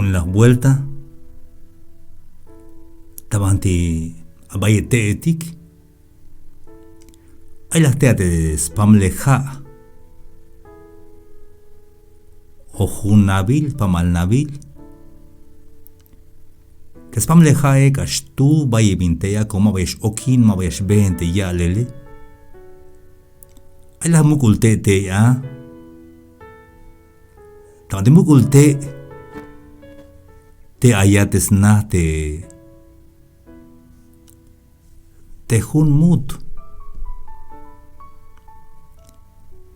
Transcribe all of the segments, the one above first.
con las vueltas, tabanti abaye teetik, ay las teate spam leja, ojun nabil, pamal nabil, que spam leja kash tu baye binteya como bayes okin, ma bayes bente ya lele, ay las mukulte te ya, tabanti mukulte te ayates na te hun mut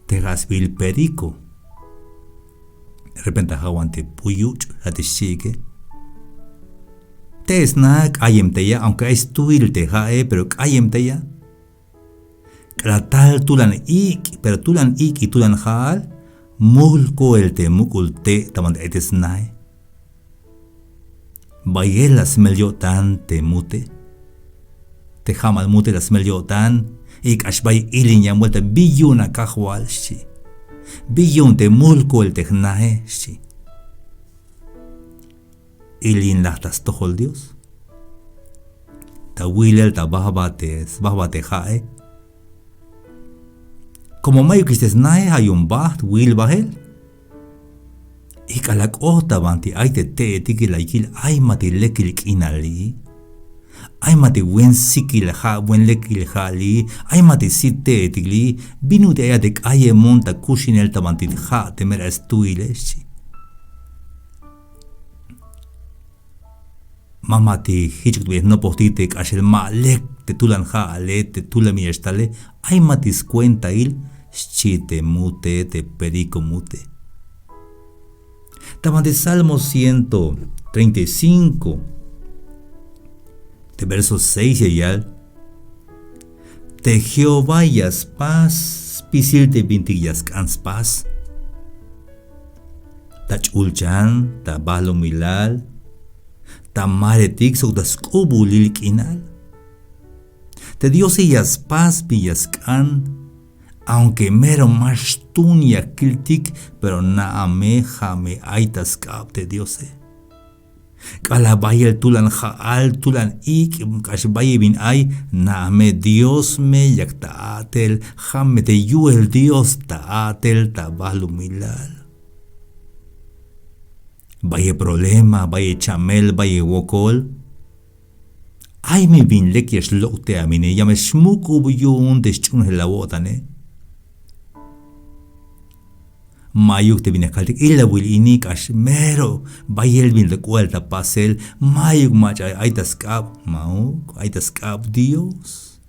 te gasbil perico de repente jawante puyuch ate sigue te snack ayem te ya aunque es tuil te jae pero ayem te ya tal tulan ik pero tulan ik y tulan jaal mulko el te mukul te tamand etes nae Bayelas melyotan te mute. Te jamal mute las melyotan. Ik ashbay ilinya muelta biyuna kahwal shi. Biyun te mulko el tehnae shi. Ilin lahtas tohol Dios. Ta wilel ta bahbate jae. Como mayo kistes nae hay un baht wil bahel. Ikalak banti aite te tiki laikil ay mati lekil inali. Ay mati wen sikil ha wen lekil hali. Ay mati site tikli. Binu de ayadek aye monta kushin el tabanti ha temera estuileshi. Mamati hichuk no postite ashel ma lek te tulan ha ale te tulami estale. Ay matis cuenta il chite mute te perico mute. Estaban de Salmo 135, de versos 6 y al. Te Jehová yas paz, pisil te bintillas cans paz. Tach ulchan, ta balo milal, ta maretik so das kubulil kinal. Te Dios yas paz pillas can. Aunque mero más tunia kiltik, pero naame jame aitas kap de Diose. Kalabayel tulan jaal tulan ik kashbaye bin ay naame Dios me yak taatel jame te yuel Dios taatel tabalu milal. Baye problema, baye chamel, baye wokol. Ay me bin lekyesh lokte amine yame shmuku buyun deschun helawotane. Mayuk te viene kaltik illa wil inik ash mero bayel bin de cuelta pasel mayuk mach aitas kap mauk aitas kap Dios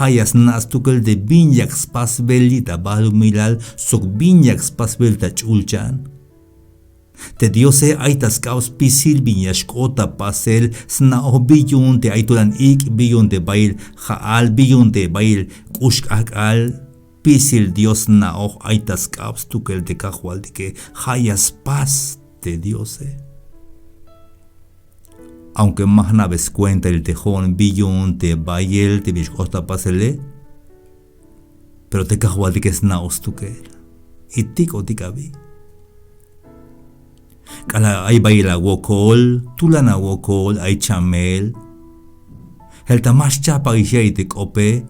hayas nas tukel de binyak spas belita balu milal sok binyak spas belta chulchan te Diose aitas kaus pisil binyash kota pasel sna biyun te aitulan ik biyun te bail haal biyun te bail kushk akal Pisil Dios na aitas caps tukel de cajual de que hayas paz de Dios. Aunque más naves cuenta el tejón billón te bayel te biscosta pasele, pero te cajual de que es naos tukel. Y tico ticabi. Kala ay bayela wokol, tulana wokol, ay chamel. El tamash chapa y te cope.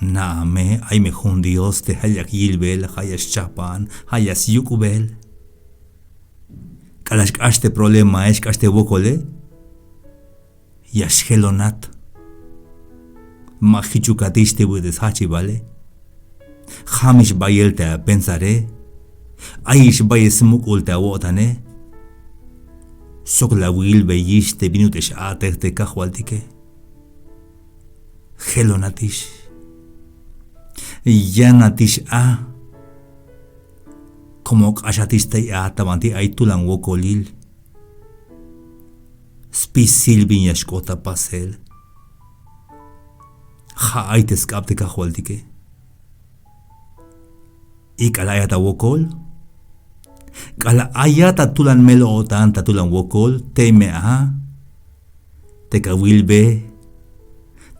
Naame ay mejun Dios te hayak yilbel, hayas chapan, hayas yukubel. Kalash kaste problema es kaste wokole. Yashhelonat. Mahichukatiste budes hachi vale. Hamish bayel te pensare. Aish bayes mukul te wotane. Sok la wil beyiste binutesh ater te kahualtike. Helonatish. Yanatish a como kashatiste a tabanti ay tulan wokolil spisil binyashkota pasel ha ay teskapte kahualtike y kala ayata wokol kala ayata tulan melootan ta tulan wokol teme a te kawilbe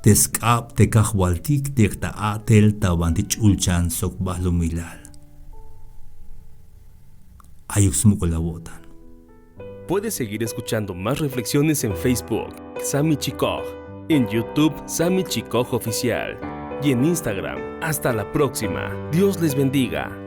Teskap te kahwaltik tekta atel tabanti chulchan sok bahlumilal. ayuk smukolawotan. Puedes seguir escuchando más reflexiones en Facebook, Sami Chikoj, en YouTube, Sami Chikoj Oficial, y en Instagram. Hasta la próxima. Dios les bendiga.